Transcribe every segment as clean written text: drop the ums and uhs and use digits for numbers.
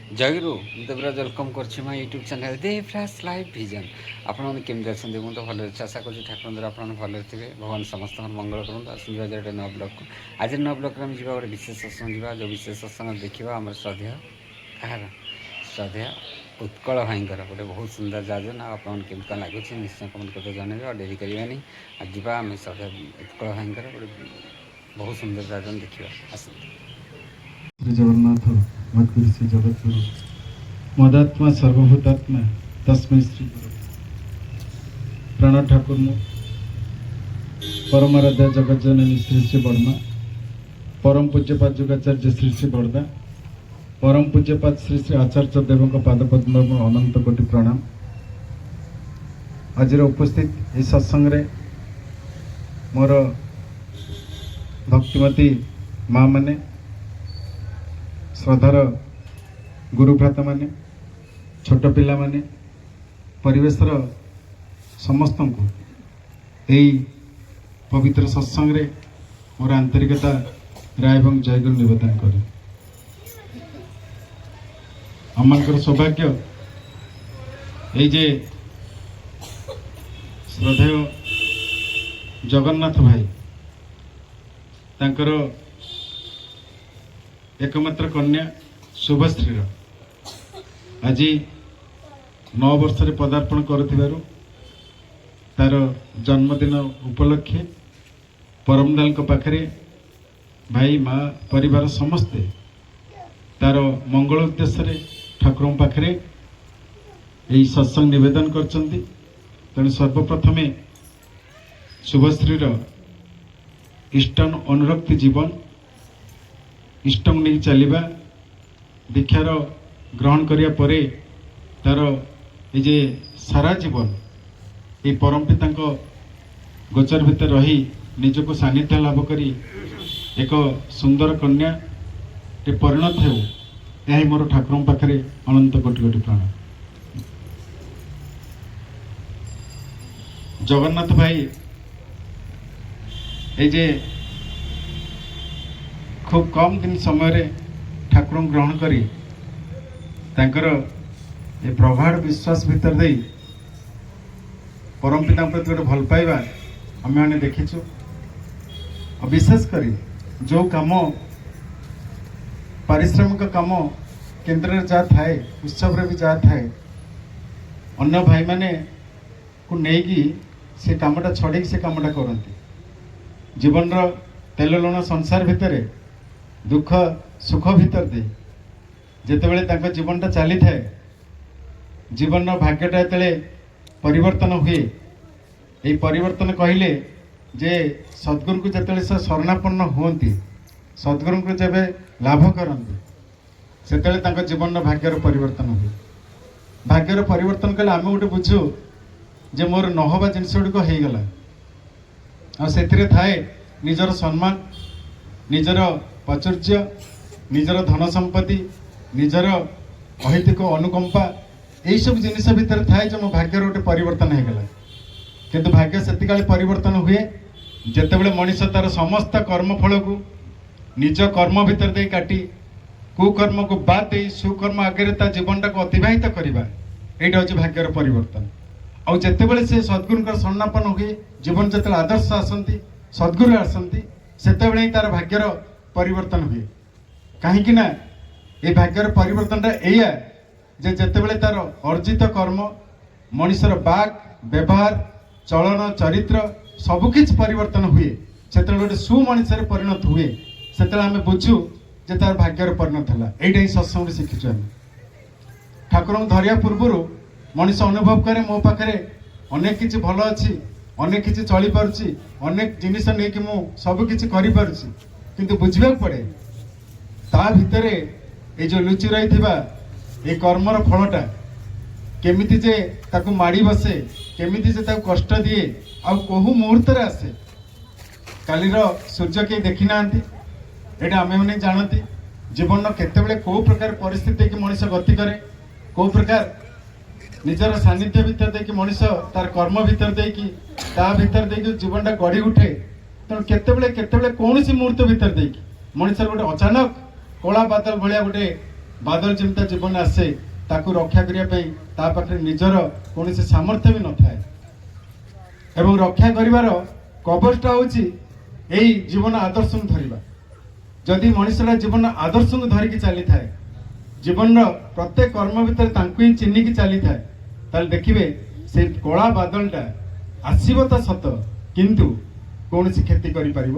जयगुरु Devraj welcome करछि मो YouTube channel Devraj live vision. आपन केमती अच्छा मुझे भल आशा कर ठाकुर द्वारा आप भले थे भगवान समस्त मंगल करूँ। आसुँच गोटे नव ब्लग को आज नव ब्लग में जा गोटे विशेष सत्संग जा जो विशेष सत्संग देखा आम श्रद्धेय कह श्रद्धेय उत्कल भाई गोटे बहुत सुंदर जाजन आपन कम लगुच निश्चय कमेंट करते जनइबे और डेरी करानी आज जा आम श्रद्धेय उत्कल भाई गोटे बहुत सुंदर जाजन देखा आस श्री जगन्नाथ मद्गुरु श्री जगतगुरु मदात्मा सर्वभूतात्मा तस्मै श्री गुरु प्राण ठाकुर परमाराध्या जगत जननी श्री श्री बर्मा परम पूज्यपाद जुगाचार्य श्री श्री बड़दा परम पूज्यपाद श्री श्री आचार्य देव पादपद्म अनंत कोटि प्रणाम। आज उपस्थित इस सत्संग रे मोर भक्तिमती माँ माने श्रद्धार गुरुभ्राता माने छोट पिला माने परिवेशर समस्त को यही पवित्र सत्संग रे मोर आंतरिकता राय एवं जयगुरु निवेदन करे। आमर सौभाग्य ये जे श्रद्धेय जगन्नाथ भाई तांकर एकमात्र कन्या शुभश्री आज 9 वर्ष पदार्पण करुथिबारु तार जन्मदिन उपलक्षे परमदाल पाखरे भाई माँ परिवार समस्ते तार मंगल उद्देश्य ठाकुर पाखरे यही सत्संग निवेदन करचंती। तेणु सर्वप्रथमे शुभश्री इष्टन अनुरक्ति जीवन इष्ट नहीं चलवा दीक्षार ग्रहण करिया परे तार ये सारा जीवन ये परम पिता गोचर भितर रही निजको सानिध्य लाभ करी एक सुंदर कन्या टे परिणत हो यही मोर ठाकुर पाखे अनंत कोटि कोटि प्रणाम। जगन्नाथ भाई ये खूब कम दिन समय ठाकुर ग्रहण करी तांकर ये प्रगाढ़ विश्वास भीतर दे परम पिता प्रति गोटे भल पाइबा आम मैंने देखीचु। विशेष करी जो काम पारिश्रमिक काम केन्द्र जा थाए उत्सव रे भी जा थाए अन्य भाई माने को नेकी से कामटा छड़ी से कामटा करती जीवन रो तेल लुण संसार भितर दुख सुख भीतर दे जितेबले तांका जीवनटा चली थाए जीवन भाग्यटा जिते परिवर्तन हुए ये परिवर्तन कहले जे सद्गुरु को जिते से शरणापन्न हुंती सद्गुरु को जब लाभ करती से जीवन भाग्यर परिवर्तन हुए। भाग्यर परिवर्तन कले आम गोटे बुझू जे मोर नहबा जिनस गुड़िक होगला आ थाए निजर सम्मान निजर प्राचुर्य निजर धन संपत्ति निजर अहितिक अनुकंपा यही सब जिनिस भितर थाए जो मो भाग्यर गोटे परिवर्तन होगला। किंतु भाग्य से परिवर्तन हुए जितेबले मनीष तार समस्त कर्मफल को निज कर्म भितर दे काटी कुकर्म को बाद दे सुकर्म आगे जीवनटा को अतिवाहित करवा यहाँ हूँ भाग्यर परिवर्तन। आउ जितेबले से सद्गुरु शरणापन्न हुए जीवन जो आदर्श आसती सद्गुरु आसती से तार भाग्यर परिवर्तन हुए कहीं ना ये भाग्यर परिवर्तनटा या जे जितेबले तार अर्जित कर्म मनीषर बाक व्यवहार चलन चरित्र सबकि परिवर्तन हुए से गोटे सुमनीषर परिणत हुए से आम बुझू जे तार भाग्यर परिणत है यही ही सत्संग शिखीचु आम ठाकुर धरिया पूर्व मनीष अनुभव करे मो पाखे अनेक किसी भल अच्छी अनेक किसी चली पारुछि अनेक जिनिस नहीं कि मु सब किसी करि पारुछि किंतु बुझिबा पड़े ता भितरे ये जो लुचि रही ये कर्मर फलटा केमिति जे ताकू माड़ी बसे केमिति जे ताकू कष्ट दिए आउ कहू मुहूर्त आसे कालीर सूर्य के देखी ना यहाँ आम मैंने जानती जीवन केतेबेले को प्रकार परिस्थिति की मनीष गति करे को प्रकार निजर सानिध्य भितर दे मनीष तार कर्म भितर दे भीतर दे जीवनटा गढ़ी उठे तेणु केतेबेले कौन सी मुहूर्त भितर दे मनीष गोटे अचानक कला बादल भाया गोटे ବାଦଲ ଯେମିତି ଜୀବନ ଆସେ ତାକୁ ରକ୍ଷା କରିବା ପାଇଁ ତା ପାଖରେ ନିଜର କୌଣସି ସାମର୍ଥ୍ୟ ବି ନଥାଏ ଏବଂ ରକ୍ଷା କରିବାର କବଚଟା ହେଉଛି ଏଇ ଜୀବନ ଆଦର୍ଶକୁ ଧରିବା। ଯଦି ମଣିଷଟା ଜୀବନ ଆଦର୍ଶକୁ ଧରିକି ଚାଲିଥାଏ, ଜୀବନର ପ୍ରତ୍ୟେକ କର୍ମ ଭିତରେ ତାଙ୍କୁ ହିଁ ଚିହ୍ନିକି ଚାଲିଥାଏ, ତାହେଲେ ଦେଖିବେ ସେ କଳା ବାଦଲଟା ଆସିବ ତ ସତ, କିନ୍ତୁ କୌଣସି କ୍ଷତି କରିପାରିବ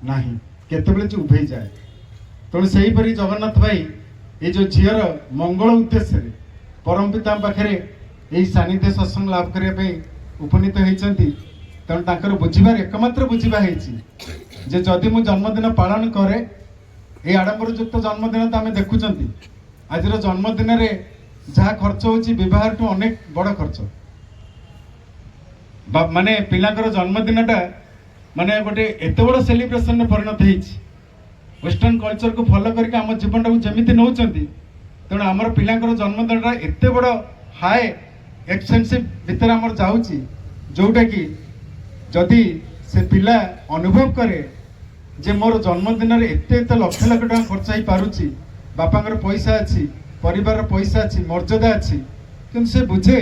ନାହିଁ, କେତେବେଳେ ଯେ ଉଭେଇ ଯାଏ। ତେଣୁ ସେହିପରି ଜଗନ୍ନାଥ ଭାଇ ଏଇ ଯେଉଁ ଝିଅର ମଙ୍ଗଳ ଉଦ୍ଦେଶ୍ୟରେ ପରମ ପିତାଙ୍କ ପାଖରେ ଏଇ ସାନ୍ନିଧ୍ୟ ସତ୍ସଙ୍ଗ ଲାଭ କରିବା ପାଇଁ ଉପନୀତ ହେଇଛନ୍ତି। ତେଣୁ ତାଙ୍କର ବୁଝିବାର ଏକମାତ୍ର ବୁଝିବା ହେଇଛି ଯେ ଯଦି ମୁଁ ଜନ୍ମଦିନ ପାଳନ କରେ, এই ଆଡ଼ମ୍ବରଯୁକ୍ତ ଜନ୍ମଦିନ ତ ଆମେ ଦେଖୁଛନ୍ତି, ଆଜିର ଜନ୍ମଦିନରେ ଯାହା ଖର୍ଚ୍ଚ ହେଉଛି ବିବାହଠୁ ଅନେକ ବଡ଼ ଖର୍ଚ୍ଚ। ମାନେ ପିଲାଙ୍କର ଜନ୍ମଦିନଟା ମାନେ ଗୋଟେ ଏତେ ବଡ଼ ସେଲିବ୍ରେସନରେ ପରିଣତ ହେଇଛି। ୱେଷ୍ଟର୍ଣ୍ଣ କଲଚରକୁ ଫଲୋ କରିକି ଆମ ଜୀବନଟାକୁ ଯେମିତି ନେଉଛନ୍ତି, ତେଣୁ ଆମର ପିଲାଙ୍କର ଜନ୍ମଦିନଟା ଏତେ ବଡ଼ ହାଇ ଏକ୍ସପେନ୍ସିଭ ଭିତରେ ଆମର ଯାଉଛି, ଯେଉଁଟାକି ଯଦି ସେ ପିଲା ଅନୁଭବ କରେ ଯେ ମୋର ଜନ୍ମଦିନରେ ଏତେ ଏତେ ଲକ୍ଷ ଲକ୍ଷ ଟଙ୍କା ଖର୍ଚ୍ଚ ହେଇପାରୁଛି, ବାପାଙ୍କର ପଇସା ଅଛି, ପରିବାରର ପଇସା ଅଛି, ମର୍ଯ୍ୟାଦା ଅଛି, କିନ୍ତୁ ସେ ବୁଝେ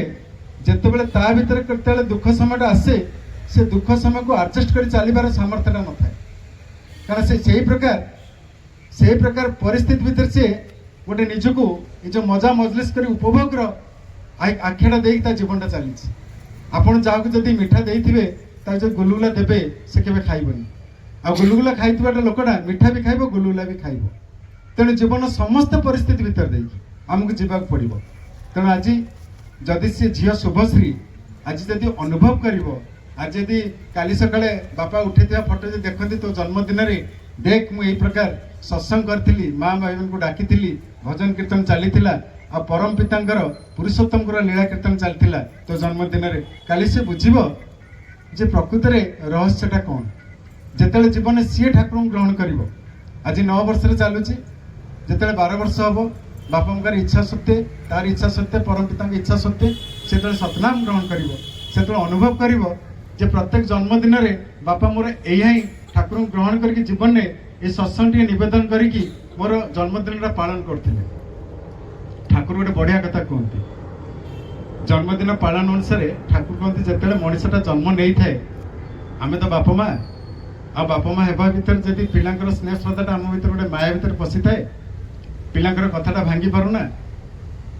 ଯେତେବେଳେ ତା ଭିତରେ କେତେବେଳେ ଦୁଃଖ ସମୟଟା ଆସେ, ସେ ଦୁଃଖ ସମୟକୁ ଆଡଜଷ୍ଟ କରି ଚାଲିବାର ସାମର୍ଥ୍ୟଟା ନଥାଏ। କାରଣ ସେ ସେଇ ପ୍ରକାର ପରିସ୍ଥିତି ଭିତରେ ସେ ଗୋଟେ ନିଜକୁ ଏ ଯେଉଁ ମଜା ମଜଲିସ୍ କରି ଉପଭୋଗର ଆଖ୍ୟାଟା ଦେଇକି ତା ଜୀବନଟା ଚାଲିଛି। ଆପଣ ଯାହାକୁ ଯଦି ମିଠା ଦେଇଥିବେ, ତାକୁ ଯଦି ଗୁଲୁଗୁଲା ଦେବେ, ସେ କେବେ ଖାଇବନି। ଆଉ ଗୁଲୁଗୁଲା ଖାଇଥିବା ଲୋକଟା ମିଠା ବି ଖାଇବ, ଗୁଲୁଗୁଲା ବି ଖାଇବ। ତେଣୁ ଜୀବନ ସମସ୍ତ ପରିସ୍ଥିତି ଭିତରେ ଦେଇକି ଆମକୁ ଯିବାକୁ ପଡ଼ିବ। ତେଣୁ ଆଜି ଯଦି ସେ ଝିଅ ଶୁଭଶ୍ରୀ ଆଜି ଯଦି ଅନୁଭବ କରିବ, ଆଜି ଯଦି କାଲି ସକାଳେ ବାପା ଉଠେଇଥିବା ଫଟୋ ଯଦି ଦେଖନ୍ତି ତୋ ଜନ୍ମଦିନରେ, ଦେଖ ମୁଁ ଏଇ ପ୍ରକାର ସତ୍ସଙ୍ଗ କରିଥିଲି, ମା ଭାଇମାନଙ୍କୁ ଡାକିଥିଲି, ଭଜନ କୀର୍ତ୍ତନ ଚାଲିଥିଲା, ଆଉ ପରମ ପିତାଙ୍କର ପୁରୁଷୋତ୍ତମଙ୍କର ଲୀଳା କୀର୍ତ୍ତନ ଚାଲିଥିଲା ତୋ ଜନ୍ମଦିନରେ, କାଲି ସେ ବୁଝିବ ଯେ ପ୍ରକୃତରେ ରହସ୍ୟଟା କ'ଣ। ଯେତେବେଳେ ଜୀବନରେ ସିଏ ଠାକୁରଙ୍କୁ ଗ୍ରହଣ କରିବ, ଆଜି 9 ବର୍ଷରେ ଚାଲୁଛି, ଯେତେବେଳେ 12 ବର୍ଷ ହେବ, ବାପାଙ୍କର ଇଚ୍ଛା ସତ୍ତ୍ୱେ, ତାର ଇଚ୍ଛା ସତ୍ତ୍ୱେ, ପରମ ପିତାଙ୍କ ଇଚ୍ଛା ସତ୍ତ୍ୱେ ସେତେବେଳେ ସତନାମ ଗ୍ରହଣ କରିବ, ସେତେବେଳେ ଅନୁଭବ କରିବ ଯେ ପ୍ରତ୍ୟେକ ଜନ୍ମଦିନରେ ବାପା ମୋର ଏଇଆ ହିଁ ଠାକୁରଙ୍କୁ ଗ୍ରହଣ କରିକି ଜୀବନରେ এই ସତ୍ସଙ୍ଗଟିଏ ନିବେଦନ କରିକି ମୋର ଜନ୍ମଦିନଟା ପାଳନ କରୁଥିଲେ। ଠାକୁର ଗୋଟେ ବଢ଼ିଆ କଥା କୁହନ୍ତି, ଜନ୍ମଦିନ ପାଳନ ଅନୁସାରେ ଠାକୁର କୁହନ୍ତି ଯେତେବେଳେ ମଣିଷଟା ଜନ୍ମ ନେଇଥାଏ, ଆମେ ତ ବାପା ମା, ଆଉ ବାପା ମା ହେବା ଭିତରେ ଯଦି ପିଲାଙ୍କର ସ୍ନେହ ଶ୍ରଦ୍ଧାଟା ଆମ ଭିତରେ ଗୋଟେ ମାୟା ଭିତରେ ପଶିଥାଏ, ପିଲାଙ୍କର କଥାଟା ଭାଙ୍ଗି ପାରୁନା,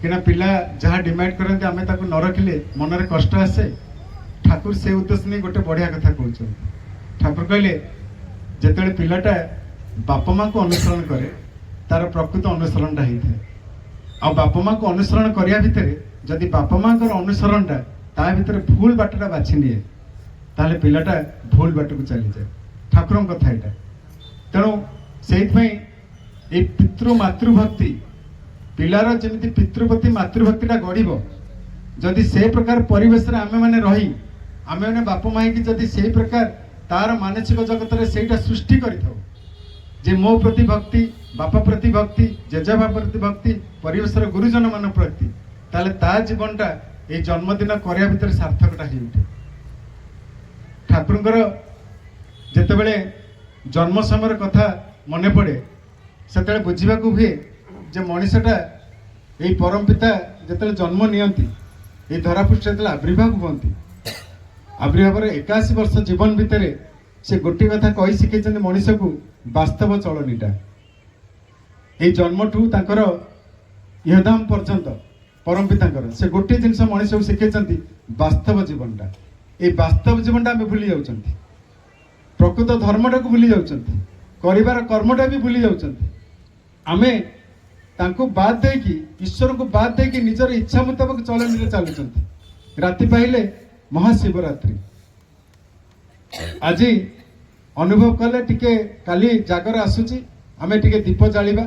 କିନା ପିଲା ଯାହା ଡିମାଣ୍ଡ କରନ୍ତି ଆମେ ତାକୁ ନ ରଖିଲେ ମନରେ କଷ୍ଟ ଆସେ। ଠାକୁର ସେ ଉଦ୍ଦେଶ୍ୟ ନେଇ ଗୋଟେ ବଢ଼ିଆ କଥା କହୁଛନ୍ତି। ଠାକୁର କହିଲେ ଯେତେବେଳେ ପିଲାଟା ବାପା ମାଙ୍କୁ ଅନୁସରଣ କରେ, ତାର ପ୍ରକୃତ ଅନୁସରଣଟା ହେଇଥାଏ। ଆଉ ବାପା ମାଙ୍କୁ ଅନୁସରଣ କରିବା ଭିତରେ ଯଦି ବାପା ମାଙ୍କର ଅନୁସରଣଟା ତା ଭିତରେ ଭୁଲ ବାଟଟା ବାଛି ନିଏ, ତାହେଲେ ପିଲାଟା ଭୁଲ ବାଟକୁ ଚାଲିଯାଏ। ଠାକୁରଙ୍କ କଥା ଏଇଟା। ତେଣୁ ସେଇଥିପାଇଁ এই ପିତୃ ମାତୃଭକ୍ତି, ପିଲାର ଯେମିତି ପିତୃପ୍ରତି ମାତୃଭକ୍ତିଟା ଗଢ଼ିବ, ଯଦି ସେ ପ୍ରକାର ପରିବେଶରେ ଆମେମାନେ ରହି ଆମେମାନେ ବାପା ମା ହେଇକି ଯଦି ସେଇ ପ୍ରକାର ତାର ମାନସିକ ଜଗତରେ ସେଇଟା ସୃଷ୍ଟି କରିଥାଉ ଯେ ମୋ ପ୍ରତି ଭକ୍ତି, ବାପା ପ୍ରତି ଭକ୍ତି, ଜେଜେବାପା ପ୍ରତି ଭକ୍ତି, ପରିବେଶର ଗୁରୁଜନ ମାନଙ୍କ ପ୍ରତି, ତାହେଲେ ତା ଜୀବନଟା এই ଜନ୍ମଦିନ କରିବା ଭିତରେ ସାର୍ଥକଟା ହେଇଉଠେ। ଠାକୁରଙ୍କର ଯେତେବେଳେ ଜନ୍ମ ସମୟର କଥା ମନେ ପଡ଼େ, ସେତେବେଳେ ବୁଝିବାକୁ ହୁଏ ଯେ ମଣିଷଟା এই ପରମ ପିତା ଯେତେବେଳେ ଜନ୍ମ ନିଅନ୍ତି, এই ଧରାପୃଷ୍ଠରେ ଯେତେବେଳେ ଆବିର୍ଭାବ ହୁଅନ୍ତି, ଆବିର୍ଭାବର 81 ବର୍ଷ ଜୀବନ ଭିତରେ ସେ ଗୋଟିଏ କଥା କହି ଶିଖେଇଛନ୍ତି ମଣିଷକୁ, ବାସ୍ତବ ଚଳନୀଟା। এই ଜନ୍ମଠୁ ତାଙ୍କର ଇହଧାମ ପର୍ଯ୍ୟନ୍ତ ପରମ ପିତାଙ୍କର ସେ ଗୋଟିଏ ଜିନିଷ ମଣିଷକୁ ଶିଖେଇଛନ୍ତି, ବାସ୍ତବ ଜୀବନଟା। এই ବାସ୍ତବ ଜୀବନଟା ଆମେ ଭୁଲି ଯାଉଛନ୍ତି, ପ୍ରକୃତ ଧର୍ମଟାକୁ ଭୁଲି ଯାଉଛନ୍ତି, କରିବାର କର୍ମଟା ବି ଭୁଲି ଯାଉଛନ୍ତି। ଆମେ ତାଙ୍କୁ ବାଦ ଦେଇକି, ଈଶ୍ୱରଙ୍କୁ ବାଦ ଦେଇକି ନିଜର ଇଚ୍ଛା ମୁତାବକ ଚଳନୀରେ ଚାଲୁଛନ୍ତି। ରାତି ପାଇଲେ ମହାଶିବରାତ୍ରି, ଆଜି ଅନୁଭବ କଲେ ଟିକେ କାଲି ଜାଗର ଆସୁଛି, ଆମେ ଟିକେ ଦୀପ ଜାଳିବା,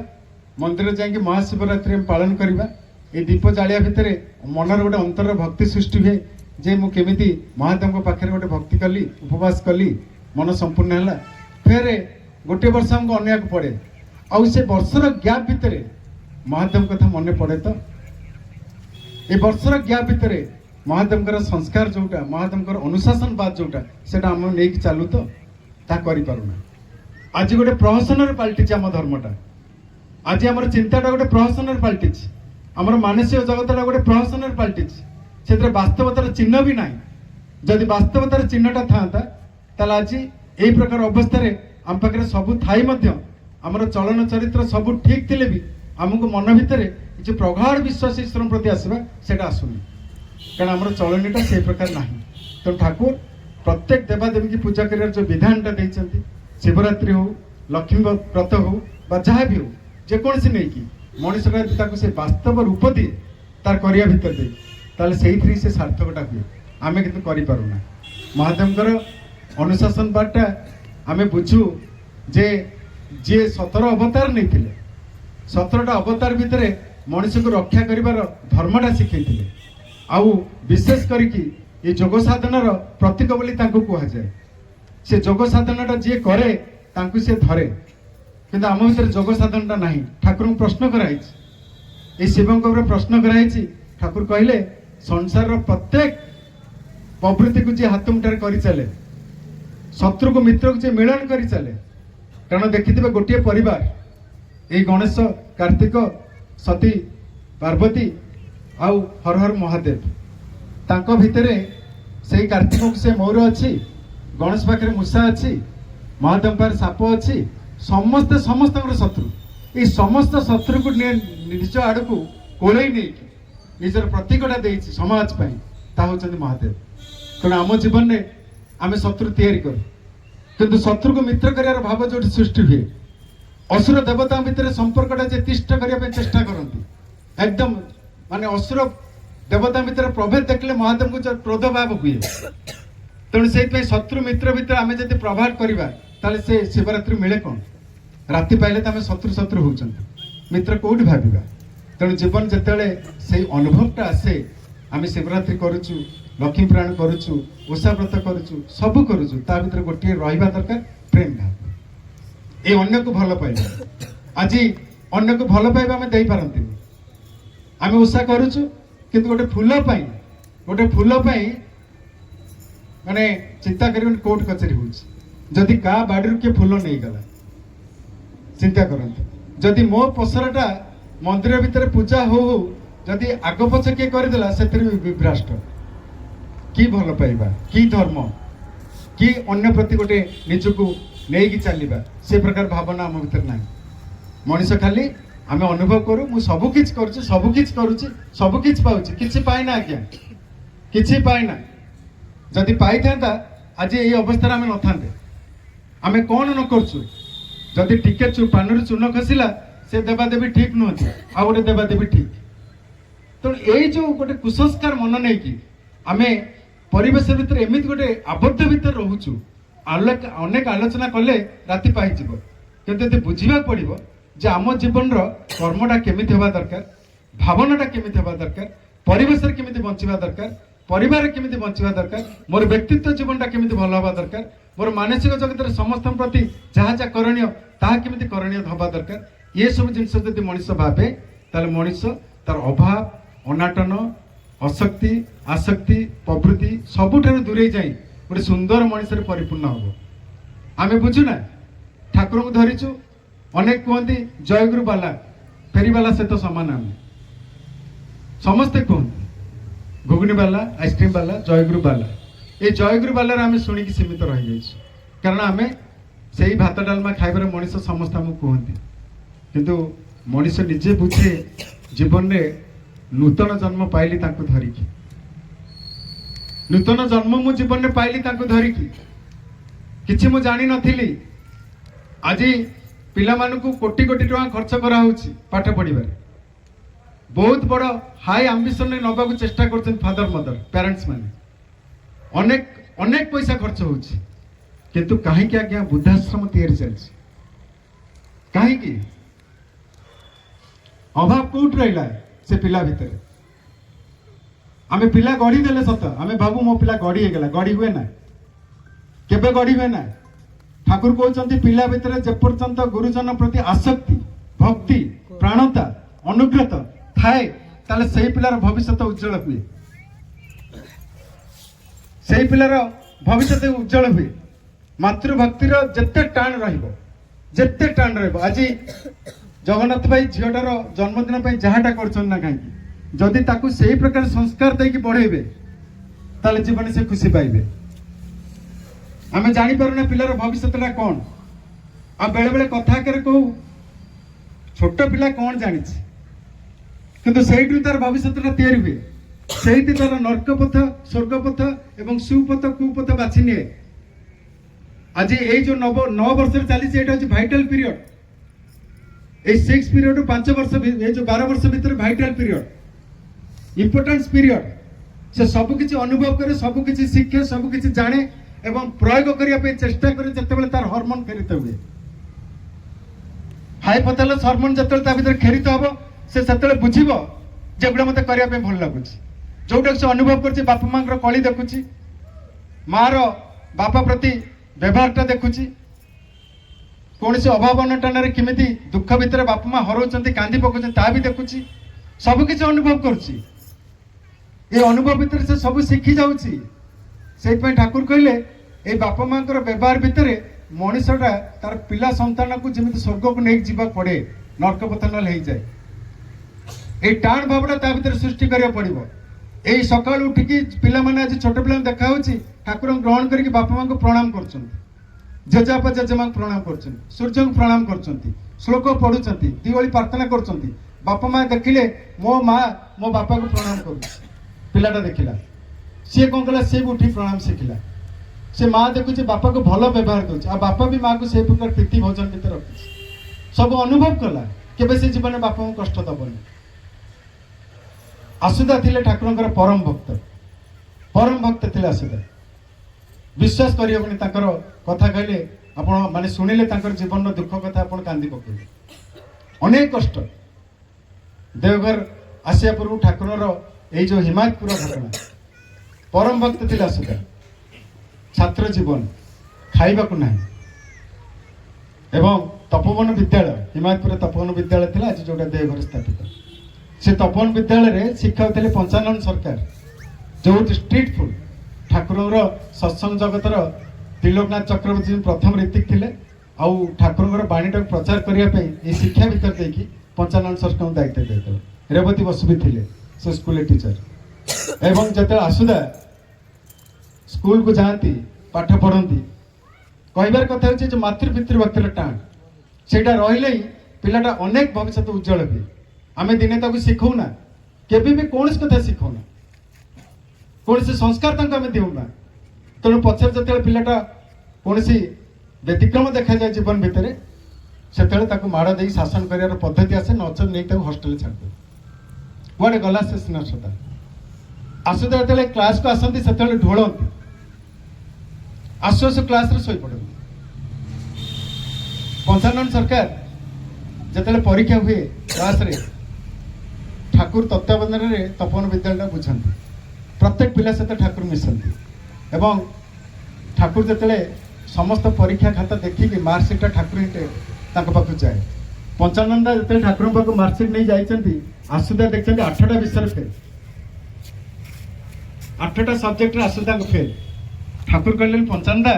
ମନ୍ଦିର ଯାଇକି ମହାଶିବରାତ୍ରି ଆମେ ପାଳନ କରିବା। এই ଦୀପ ଜାଳିବା ଭିତରେ ମନର ଗୋଟେ ଅନ୍ତରର ଭକ୍ତି ସୃଷ୍ଟି ହୁଏ ଯେ ମୁଁ କେମିତି ମହାଦେବଙ୍କ ପାଖରେ ଗୋଟେ ଭକ୍ତି କଲି, ଉପବାସ କଲି, ମନ ସମ୍ପୂର୍ଣ୍ଣ ହେଲା। ଫେରେ ଗୋଟିଏ ବର୍ଷ ଆମକୁ ଅନେଇବାକୁ ପଡ଼େ, ଆଉ ସେ ବର୍ଷର ଗ୍ୟାପ୍ ଭିତରେ ମହାଦେବଙ୍କ କଥା ମନେ ପଡ଼େ ତ? ଏ ବର୍ଷର ଗ୍ୟାପ୍ ଭିତରେ ମହାଦେବଙ୍କର ସଂସ୍କାର ଯୋଉଟା, ମହାଦେବଙ୍କର ଅନୁଶାସନବାଦ ଯୋଉଟା, ସେଟା ଆମେ ନେଇକି ଚାଲୁ ତ? ତାହା କରିପାରୁନା। ଆଜି ଗୋଟେ ପ୍ରହସନରେ ପାଲଟିଛି ଆମ ଧର୍ମଟା। आज आम चिंताटा गोटे प्रहसन पलटि आम मानसिक जगतटा गोटे प्रहसन पलटि से वास्तवतार चिन्ह भी ना जदि वास्तवतार चिन्हटा था आज यही प्रकार अवस्था आम पाखे सब थाई आमर चलन चरित्र सब ठीक थे भी आमको मन भितर जो प्रगाढ़ विश्वास ईश्वर प्रति आसवा से आसुनी कारण आम चलनीटा से प्रकार ना तो ठाकुर प्रत्येक देवादेवी की पूजा कर जो विधानटा देते शिवरात्रि हो लक्ष्मी व्रत हो जहाँ भी हो जेकोसी नहीं कि मनुष्य से वास्तव रूप दिए तार करिया भितर दे ताले से से सार्थकटा हुए आम कि महादेव अनुशासन पार्टा आम बुझू जे जे 17 अवतार नहीं थे 17टा अवतार भितर मनुष्य को रक्षा करिवार धर्मटा शिखई आउ विशेष करिकी ये जोग साधनार प्रतीक बोली कह जाए से जोग साधनाटा जी करे तांकु से धरे किंतु आम भीतर जोग साधनटा ना ठाकुर प्रश्न कराई शिव प्रश्न कराई ठाकुर कहले संसार प्रत्येक प्रवृत्ति को जी हाथ मुठार कर चले शत्रु को मित्र को जी मिलन कर चले कारण देखिए गोटे परिवार ये गणेश कार्तिक सती पार्वती आउ हर हर महादेव तांको भितरे से कार्तिक को से मयूर अच्छी गणेश पाखे मूषा अच्छी महादेव पाखे साप अच्छी समस्ते समस्त शत्रु ये समस्त शत्रु को निज आड़ को कोले नहीं निजर प्रतीकटा दे समाज होती महादेव तेणु आम जीवन में आम शत्रु तैयारी करूँ किंतु शत्रु को मित्र कर भाव जो सृष्टि हुए असुर देवता भितर संपर्कटा जे तिष्ठ करने चेष्टा करती एकदम माने असुर देवता भितर प्रभेद देखले महादेव को जो क्रोध भाव हुए तेणु से शत्रु मित्र भितर आम जब प्रभाव करवा से शिवरात्रि मिले कौन राति पाइले तो आम शत्रु शत्रु होती मित्र कौटी भाविबा तेणु जीवन जिते से अनुभवटा आसे आम शिवरात्रि करुचु लक्ष्मी पुराण करुचु ओषा व्रत करुचु सब करुचु ता भीतर गोटे रहिबा दरकार प्रेम भाव ए अन्य को भल पाइबा आज अन्य को भल पाइबा आम दे पारंती आम ओषा करुचु किंतु गोटे फूल माने चिंता कर कोर्ट कचेरी होदी का बाड़ी किए फूल नहीं गला चिंता करते जदि मो पसराटा मंदिर भितर पूजा हो जदि आग पछ किए करदेला से विभ्राष्ट कि भल पाइबा कि धर्म कि अन्य प्रति गोटे निजको नहीं चलवा से प्रकार भावना आम भीतर ना मनीष खाली आम अनुभव करूँ मु सबकि करुच्ची सबकि पाऊँ कि पाइना आज्ञा कि पाइना जदि पाई था आज ये अवस्था आम न था आम कौन न करुचु जदि टिके पान चून खसला से देवादेवी ठीक नुहति आ गोटे देवादेवी ठीक तेणु यही जो गोटे कुसंस्कार मन नहीं कि आम परिवेश भितर एमती गोटे आबद्ध भितर रोचु अनेक आलोचना कले राति पाइज कि बुझा पड़ो जे आम जीवन कर्मटा केमी हवा दरकार भावनाटा केमी हवा दरकार परिवेश केमी बंचा दरकार परिवार केमी बंचा दरकार मोर व्यक्तित्व जीवनटा केमी भल हवा दरकार मोर मानसिक जगत समस्त प्रति जहाँ जहाँ करणीय ताहा केमी करणीय हवा दरकार ये सब जिनस जब मनीष भावे ताले मनीष तार अभाव अनाटन अशक्ति आसक्ति प्रवृत्ति सबुठार दूरे जाए गोटे सुंदर मनीष परिपूर्ण हम आम बुझुना ठाकुर को धरीचु अनेक कहते जयगुरु बाला फेरीवाला सहित सामान आम समस्ते कहते घुगुनी बाला आइसक्रीम बाला जयगुरु बाला ये जयगुरु बालार आम शुणिकी सीमित रही जाइए कारण आम से भात डालमा खाइबार मनीष समस्त आमको कहते किंतु मनीष निजे बुझे जीवन में नूतन जन्म पाइली तांको धरिकी नूतन जन्म मु जीवन में पाइली तांको धरिकी किछि मु जानी नथिली आज पिला मानकु कोटी कोटी टका खर्च करा होछि पाठ पढ़िबार बहुत बड़ हाई आंबिशन ने नबा को चेष्टा करछन फादर मदर पेरेंट्स माने अनेक अनेक पैसा खर्च होछि किंतु काहे कि आज्ञा वृद्धाश्रम तैयारी चलछि काहे कि अभाव कोट रहिला से पिला भितर आमे पिला गढ़ी देले सत आमे बाबू मो पिला गढ़ी हेगला गढ़ी हुए ना केबे गढ़ी हुए ना ठाकुर कहते पिला भितर जे पर्यंत गुरुजन प्रति आसक्ति भक्ति प्राणता अनुग्रत थाए ताले सही पिलार भविष्य उज्जवल हुए सही पिलार भविष्य उज्जवल हुए मातृभक्तिर जेते टाण रहिबो जेते टाण रहिबो आज जगन्नाथ भाई झीटार जन्मदिन जहाँटा कर कहीं जदि ताकू से प्रकार संस्कार देकी बढ़ेबे ताले जीवन से खुशी पाइबे। आम जापारूना पिलार भविष्यटा कौन आ बेले बेले कथा कहू छोट पिला कौन जानी किंतु से तार भविष्यटा तैयारी हुए से तार नर्कपथ स्वर्गपथ एवं सुपथ कुपथ बाछि निए। आज ये जो 9 वर्ष चली भाइटाल पीरियड ए 6 पीरियड 5 वर्ष ये जो 12 वर्ष भीतर भाइटाल पीरियड इंपोर्टेंस पीरियड से सबकि अनुभव करे सबकि शिखे सबकि जाने एवं प्रयोग करने चेष्टा करे जिते तार हॉर्मोन खेरित हुए हाइपोथैलेमस हार्मोन जिते भीतर खेरित हम से बुझिबो जे गुड़ा मते करने भल लगुच जोटा से अनुभव कर बापा माँ कली देखुची मार बापा प्रति व्यवहारटा देखुची कौन से अभाव अनटन केमिति दुख भितर बापा माँ हराउछन्ति कांदी पकाउछन्ति ता भी देखुची सबकि अनुभव करुची ये अनुभव भितर से सब शिखी जाउची। से ठाकुर कहले ए बापा माँ व्यवहार भितर मनीषटा तार पिला संतान को जमी स्वर्ग को नहीं जीवा पड़े नर्क पतन हो जाए ये टाण भावना ता भीतर सृष्टि करिया पड़िबो। यही सकाल उठिकी पिला माने आज छोट पिला देखा होची ठाकुर ग्रहण करके बापा माँ को प्रणाम करछन्ति जेजापा जेजेमा प्रणाम करछन्ति सूर्य को प्रणाम करछन्ति श्लोक पढ़ुछन्ति दिवाली प्रार्थना करछन्ति बापा माँ देखिले मो माँ मो बापा को प्रणाम करू पिलाटा देखिला सी कौन कला सी उठी प्रणाम शिखिला से माँ देखुचे बापा को भल व्यवहार कर बापा भी माँ को से प्रकार प्रीति भोजन भीतर रखी सब अनुभव कला केबे से जीवन बापा को कष्ट दबनी। आसुदा थिले ठाकुर परम भक्त थिले आसुदा विश्वास करियबनी ताकर कथा कहले आपण माने सुनिले ताकर जीवन दुख कथा आपण कांदी पकेबे अनेक कष्ट देवघर आसिया पूर्व ठाकुर ये जो हिमायतपुर घटना परम भक्त थिले आसुदा छात्र जीवन खाइबा को नहीं एवं तपोवन विद्यालय हिमायतपुर तपोवन विद्यालय थिला आज जोटा देवघर स्थापित से तपोवन विद्यालय शिक्षक थे पंचानन सरकार जो स्ट्रीट फूड ठाकुर सत्संग जगतर त्रिलोकनाथ चक्रवर्ती प्रथम ऋतिक थे आउ ठाकुर बाणीटा प्रचार करने शिक्षा भीतर देखी पंचानन सरकार दायित्व देते रेवती बसु भी थे से स्कूल टीचर एवं जो आसुदा स्कूल को जाती पाठ पढ़ती कहबार कथा हो जो मातृपितृ भक्तिर टाण से रही पिलाटा अनेक भविष्य उज्जवल हुए आम दिने ताको शिखौना केबे भी कौन कथा शिखौना कौन से संस्कार आम देना तेणु पचर जो पिलाटा कौन व्यतिक्रम देखा जाए जीवन भितर से माड़ दे शासन कर पद्धति आसे नचर नहीं हस्टेल छाड़ कड़े गला से स्नेहता आसुदा जो क्लास को आसती से ढोलती आसु आसु क्लास शोई पड़े पंचानन सरकार जिते परीक्षा हुए क्लास रे ठाकुर तत्वावधान में तपोवन विद्यालय बुझाती प्रत्येक पिला सहित ठाकुर मिसती एवं ठाकुर जिते समस्त परीक्षा खाता देखिक मार्कसीटा ठाकुर पाक जाए पंचानंदा जो ठाकुर पाक मार्कसीट नहीं जाती आसुदा देखते 8टा विषय fail 8टा subject Asuda fail Thakur कहले पंचानंदा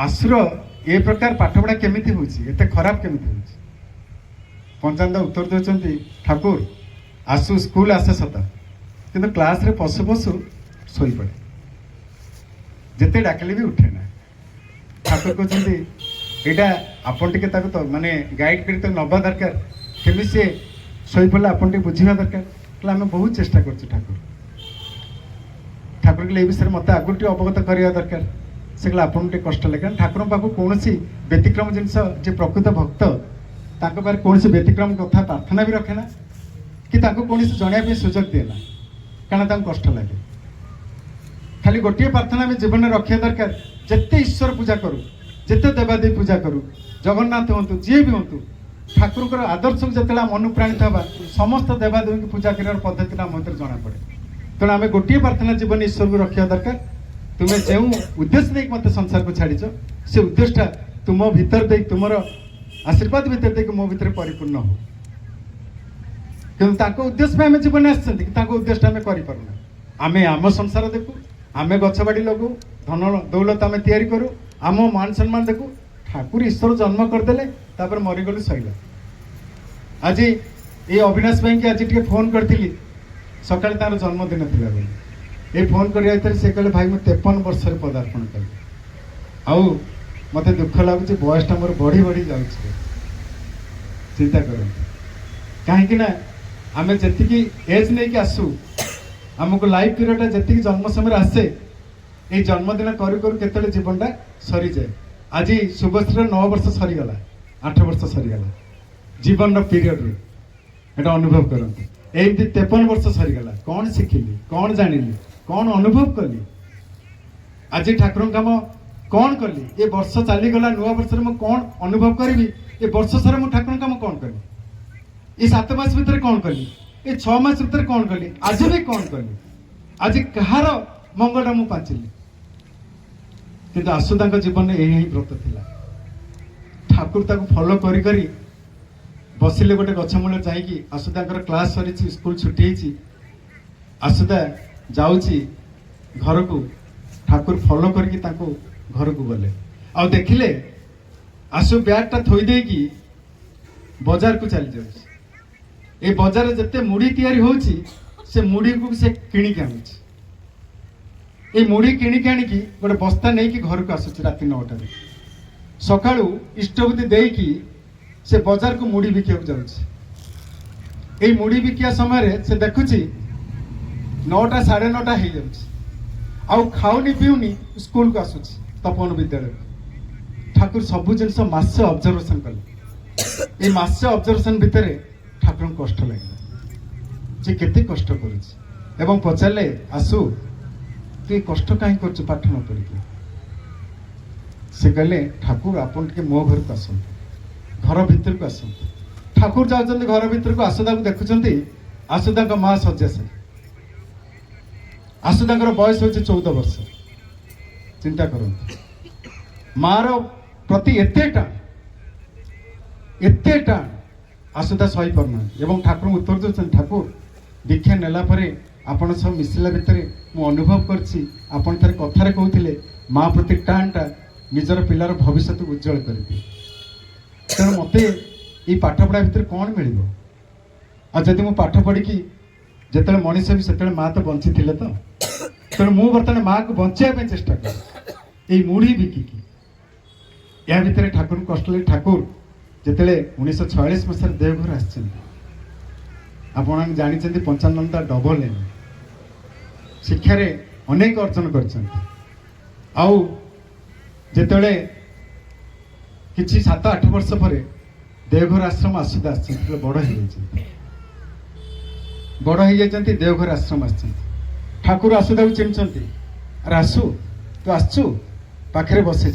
आसुर ए प्रकार पाठपढ़ा केमिति होछि एते खराब केमिति होछि पंचानंदा उत्तर देउछन्ति ठाकुर आसु स्कूल आसे सता किंतु क्लास रे पशु पशु सोई पड़े जेते डाकले भी उठे ना ठाकुर कहते एटा आपन टिके ताको तो माने गाइड करी तो नबा दरकार केमि से सोई पड़ला आपन टिके बुझिबा दरकार कहला हम बहुत चेष्टा करछु ठाकुर ठाकुर के विषय मत आगु टे अवगत करवा दरकार से आपन टे कष्ट लगे ठाकुर पाक कौन व्यतिक्रम जिनस जे प्रकृत भक्त ताको कौन व्यतिक्रम कथा प्रार्थना भी रखे ना कि कौन जन सुजोग दिएना कारण कष्ट लगे खाली गोटे प्रार्थना में जीवन में रखा दरकार जिते ईश्वर पूजा करूँ जिते देवादेवी पूजा करूँ जगन्नाथ हूँ जी भी हूँ ठाकुर आदर्श को जिते अनुप्राणित हवा समस्त देवादेवी की पूजा कर पद्धति आम भर जना पड़े तेणु आम गोटे प्रार्थना जीवन ईश्वर को रखा दरकार तुम्हें जो उद्देश्य नहीं मत संसार को छाड़ से उद्देश्यटा तुम भीतर दे तुम आशीर्वाद भीतर दे मो भीतर परिपूर्ण हो क्योंकि उद्देश्य आम जीवन उद्देश्य आम करना आम आम संसार देखू आम गछबाड़ी लगू धन दौलत आम तैयारी करूँ आम मान सम्मान देखू ठाकुर ईश्वर जन्म करदे मरीगलु सैला आज ये अविनाश भाई की आज टे फोन करी सकाଳେ तार जन्मदिन थिला बोली ये फोन करिया भितर से कहले भाई मुझे 53 वर्ष पदार्पण कली आउ मत दुख लगुच बयसटा मोर बढ़ी बढ़ी जाऊँ चिंता कर कहीं ना आम जी एज नहीं कि आसू आमको लाइफ पीरियड जी जन्म समय आसे ये जन्मदिन करू करू केतले जीवनटा सरी जाए आज शुभश्री 9 वर्ष सरीगला 8 वर्ष सरीगला जीवन पीरियड एटा अनुभव करते एमती 53 वर्ष सरीगला कौन शिखिली कौन जानिली कौन अनुभव कली आज ठाकुर काम कौन कली ये वर्ष चलीगला नुआ वर्ष में कौन अनुभव करी ये वर्ष सारा मुझे ठाकुर काम कौन कली ये 7 मास भितर कौन कली ये 6 मास भितर कौन कली आज भी कौन कली आज कहार मंगलटा मुझे पाचिली किंतु आशुदा जीवन में यही व्रत थिला ठाकुर ताको फॉलो करी करी बसिले गोटे गछ मूल जाइकी आशुदा क्लास सरी स्कूल छुट्टी होती आशुदा जाऊँगी घर को ठाकुर फॉलो करके घर को गले आ देखिले आशु बैगटा थोदे कि बजार को चली जाऊँ ये बजार जिते मुड़ी तैयारी होची से मुड़ी को से किणिक आनुची ये मुड़ी किणिक आनिकी गोटे बस्ता नहीं कि घर को आसुची राति 9टार सकाळू इष्टबुद्धि देकी से बजार को मुड़ी बिकिया जाऊँगी ये मुड़ी बिकिया समय से देखुची 9टा 9:30 हो जाऊँगी आउ खाऊनी पीऊनी स्कूल को आसुची तपन विद्यालय ठाकुर सबू जिनस मासे ऑब्जर्वेशन कले ये मासे ऑब्जर्वेशन भितर ठाकुर कष्ट लगे जे केते कष्ट कर पचारे आसु तु कष्ट कहीं कर पाठ न पढ़ी से कहले ठाकुर आपन के मो घर को आसते घर भीतर को आसते ठाकुर जाऊँ घर भीतर को आशुदा को देखुं आशुदा माँ शଯ୍ୟା से आशुदा बयस हूँ 14 वर्ष चिंता करूँ मार प्रति एते टाण आशुदा सही पारना ठाकुर उत्तर दूसरे ठाकुर दीक्षा नेला परे आपण सब मिसला भितर मु अनुभव करछि आपण थारे कथारे कहूथिले माँ प्रति टाणटा निजर पिलार भविष्य को उज्जवल करबी तेणु मते ये पाठ पढ़ा भितर कौन मिल जदि मु पाठ पढ़ी जिते मनीष भी से माँ तो बंची थे तो तेणु मु बर्तमान माँ को बचाई चेष्टा कर ये मुढ़ी बिकिकी या भितर ठाकुर कष्ट लगे ठाकुर जिते 1946 मसीह देवघर आपन जानी पंचानंदा डबल एम शिक्षार अनेक अर्जन करते किछि 7-8 वर्ष पर देवघर आश्रम आसुदा बड़ हो जाती देवघर आश्रम आस ठाकुर आसुदा को चिन्हते अरे आसु तू आसचु पाखे बसई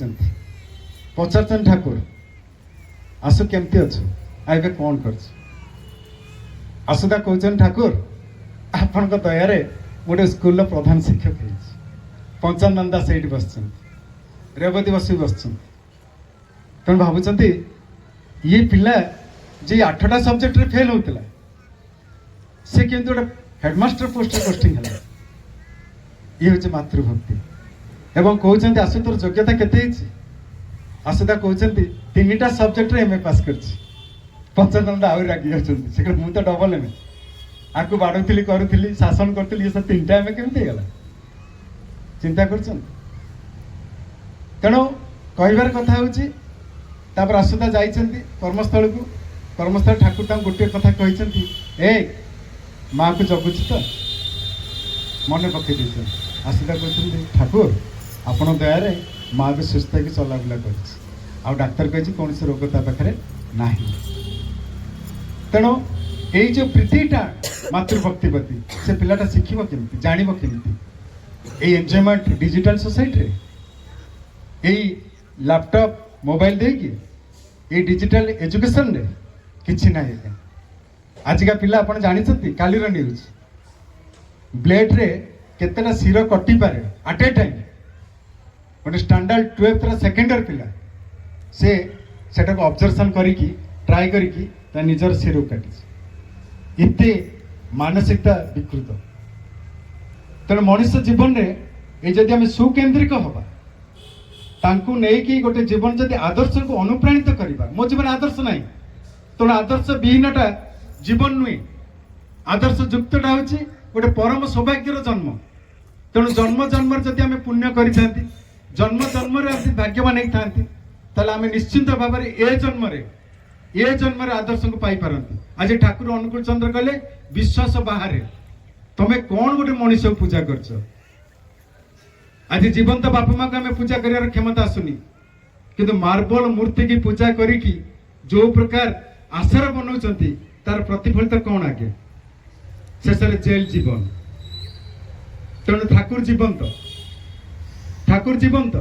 पचार ठाकुर आसु केमती अच्छु आबे कौन कर आसुदा कहते ठाकुर आपण दयार गोटे स्कूल प्रधान शिक्षक हो पंचानंदा से बस रेवती बस तेणु भावुं ये पिला जी 8टा सब्जेक्ट फेल होता से किंतु गोटे हेडमास्टर पोस्ट पोस्टिंग है ये हूँ मातृभक्ति एवं कहते आसु तोर योग्यता केते आसुदा कहते 3टा सब्जेक्ट एमए पास कर पंचानंदा आहुरी रागी जाऊँगी मुझे तो डबल एमए आपको बाड़ुली करुली शासन करी ये सब 3टा एमए केमती गला चिंता कर तेणु कहबार कथा हूँ आसुदा जाइछन्ति कर्मस्थल को कर्मस्थल ठाकुर तक गोटे कथा कहते ए माँ को जगुची तो मन पकई आसुदा कहते ठाकुर आपण दयार माँ भी सुस्थ होकर चलाबुला कर डाक्तर कही कौन से रोग ता पाखे ना तेणु यही जो प्रीतिटा मातृभक्ति प्रति से पिलाटा शिखब केमती जानव केमती एंजॉयमेंट डिजिटल सोसाइटी यही लैपटॉप मोबाइल देकी ये डिजिटल एजुकेशन रे किछि ना आजिका पिला आपण जानी काली न्यूज ब्लेड रे केतेटा सिर कटि पारे एट ए टाइम गोटे स्टैंडर्ड 12th सेकेंडर पिला से सेटा को ऑब्जर्वेशन करिकी ट्राई करिकी निजर सिर काटी इते मानसिकता विकृत तेणु मनुष्य जीवन में ये जदि आम सुकेन्द्रिक हवा तांकु नहीं कि गोटे जीवन जदि आदर्श को अनुप्राणित करवा मो जीवन आदर्श नहीं तेणु आदर्श विहीनटा जीवन नुहे आदर्श युक्तटा हूँ गोटे परम सौभाग्यर जन्म तेणु जन्म जन्म जदि आम पुण्य करी जन्म जन्म भाग्यवान होती ताले आम निश्चिंत भाव में ए जन्म आदर्श को पाई पारती। आज ठाकुर अनुकूल चंद्र कहले विश्वास बाहर तमें कौन गोटे मनीष को पूजा करछ। आज जीवंत बापा माँ को आम पूजा कर क्षमता आसुनी किंतु मार्बल मूर्ति की पूजा करिकी जो प्रकार आशार बनाऊंच तार प्रतिफलित कौन आगे शेष जेल जीवन। तेणु ठाकुर जीवंत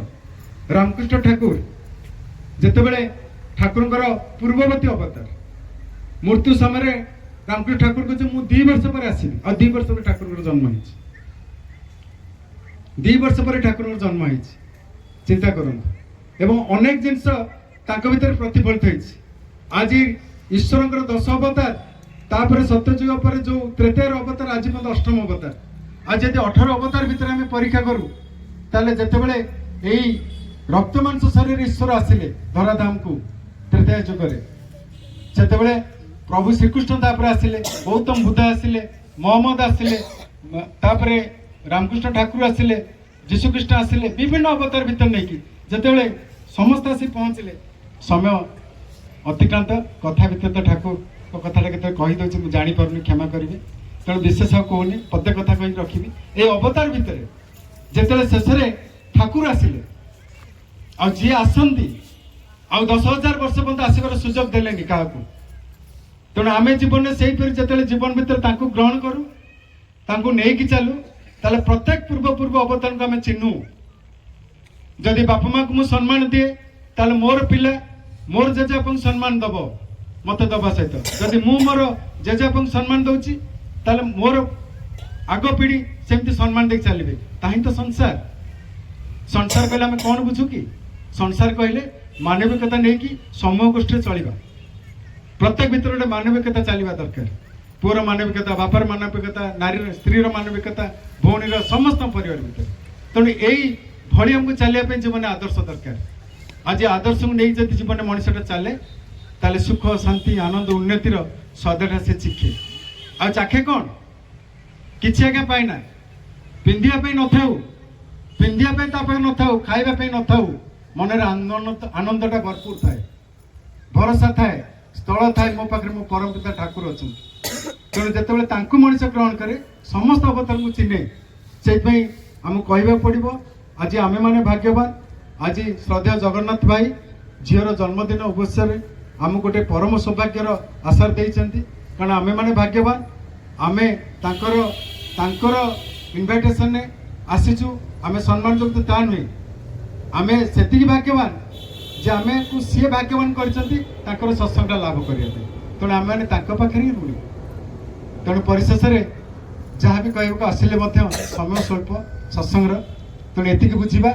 रामकृष्ण ठाकुर जितेबले ठाकुर पूर्ववर्ती अवतार मृत्यु समय रामकृष्ण ठाकुर कहते मुझे 2 वर्ष पर आसबि और 2 वर्ष पर ठाकुर जन्म 2 वर्ष पर ठाकुर जन्म हो चिंता करते एवं अनेक जिनस भीतर प्रतिफलित होती। आज ईश्वर 10 अवतार तापर सत्ययुग पर जो त्रेतायर अवतार आज पर्यटन 8म अवतार आज यदि 18 अवतार भीतर आम परीक्षा करूँ ताले जितेबले यही रक्त मांस शरीर ईश्वर आसिले धराधाम को त्रेताय जुगे जितेबले प्रभु श्रीकृष्ण आसिले गौतम बुद्ध आसिले मोहम्मद आसिले तापरे रामकृष्ण ठाकुर आसिले जीशुकृष्ण आसिले विभिन्न अवतार भीतर नहीं कि जितेबले समस्त आसी पहुँचले समय अतिक्रांत कथा भीतर तो ठाकुर कथा के कहीदे मुझे जापारे क्षमा करी तेणु विशेष कहूनी पदे कथा कही रखी ये अवतार भितर जिते शेष ठाकुर आसिले आ जी आसती आ 10,000 वर्ष पर्यंत आसबार सुजोग देले क्या तेणु आम जीवन से जो जीवन भितर ग्रहण करूँ नहीं चलू ताले प्रत्येक पूर्व पूर्व अवतार को आम चिन्हू जदि बापा माँ को मुझे सम्मान दिए ताले मोर पिला मोर जेजेबापा को सम्मान दब मत दबा सहित जदि मु मोर जेजेबापा को सम्मान दौची ताले मोर आग पीढ़ी सेमती सम्मान दे चलिए ताही तो संसार संसार कहले आम कौन बुझू कि संसार कहले मानविकता नहीं कि समूह गोष्ठी चलवा प्रत्येक भीतर गोटे मानविकता चलवा दरकार पुअर मानविकता बापार मानविकता नारी स्त्रीर मानविकता भौणीर समस्त परिवार भीतर तेणु यही भली आमको चलिए जीवन आदर्श दरकार। आज आदर्श को नहीं जब जीवन मनुष्यटा चले ताले सुख शांति आनंद उन्नतिर स्वादटा से चिखे आ चाखे कौन किसी आज्ञा पाइना पिंधापी न था खावाई न था मनर आनंदटा भरपूर थाए भरोसा थाए स्थल थाए मो पाखे मो परम पिता ठाकुर अच्छा तेणु जिते मनीष ग्रहण करे समस्त अवतार को चिन्हे से आमको कहवाक पड़ो आज आमे माने भाग्यवान। आज श्रद्धेय जगन्नाथ भाई झीर जन्मदिन अवसर आम गोटे परम सौभाग्यर आशार देइचंती कारण आमे माने भाग्यवान आमे तांकर इनविटेशन ने आसीचु आमे सम्मान जोग्य ता नुहे आमे सेतिकी भाग्यवान जे आमे को सी भाग्यवान करचंती तांकर सत्संगटा लाभ करिया तेणु आमे माने तांको पाखरे ही ऋणी तेणु परिशेष जहाँ भी कहूँ आसिले समय स्वल्प सत्संग तेणु एति बुझा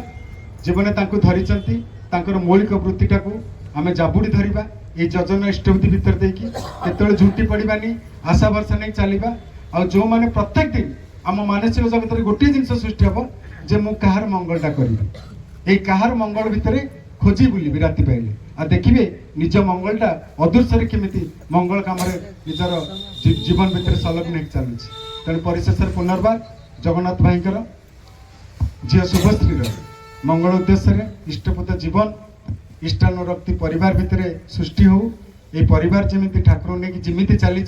जीवन धरी मौलिक वृत्तिटा को आम जाबुड़ी धरवा ये योजना इष्टबुद्धि भितर देकी केतବେଳେ झुंटी पड़ानी आशा भरसा नहीं चलवा आ जो मैंने प्रत्येक दिन आम मानसिक जगत में गोटे जिन सृष्टि हम जे मु कहार मंगलटा करी ये कहार मंगल भितर खोजी बुलि राति पाइले आ देखिए निज मंगलटा अदृश्य केमी मंगल कम निजर जीवन भितर संलग्न हो चलुची तेणु परिशेष पुनर्बार जगन्नाथ भाई झील शुभश्री मंगल उद्देश्य इष्टपुत जीवन इष्टानुरक्ति परिवार भितर सृष्टि हो ये परिवार जमी ठाकुर नहीं जमी चली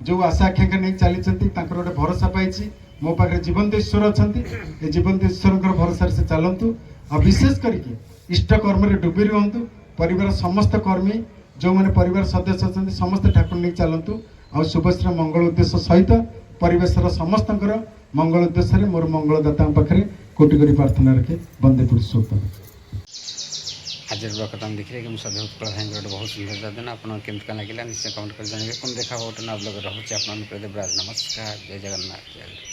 जो आशा आकांक्षा नहीं चली गोटे भरोसा पाई मो पाखे जीवंत ईश्वर अच्छा ये जीवंत ईश्वर भरोसा से चलतु आ विशेष करके इष्ट कर्म डुबी रुहतु परिवार समस्त कर्मी जो मैंने परिवार सदस्य अच्छा समस्त ठाकुर नहीं चलतु आ शुभश्री मंगल उद्देश्य सहित परिवेशर समस्त मंगल उद्देश्य मोर मंगलदाता पाखे कोटि कोटि प्रार्थना रखे वंदे पुरुषोत्तम। आज ब्लॉग देखिए कि सदैव उत्कल भाई गोटे बहुत सुंदर दिन आपके लगे निश्चय कमेंट कर जानवे पुनः देखा गोटे नया ब्लॉग रोचे आप प्रदीप राज नमस्कार जय जगन्नाथ जय।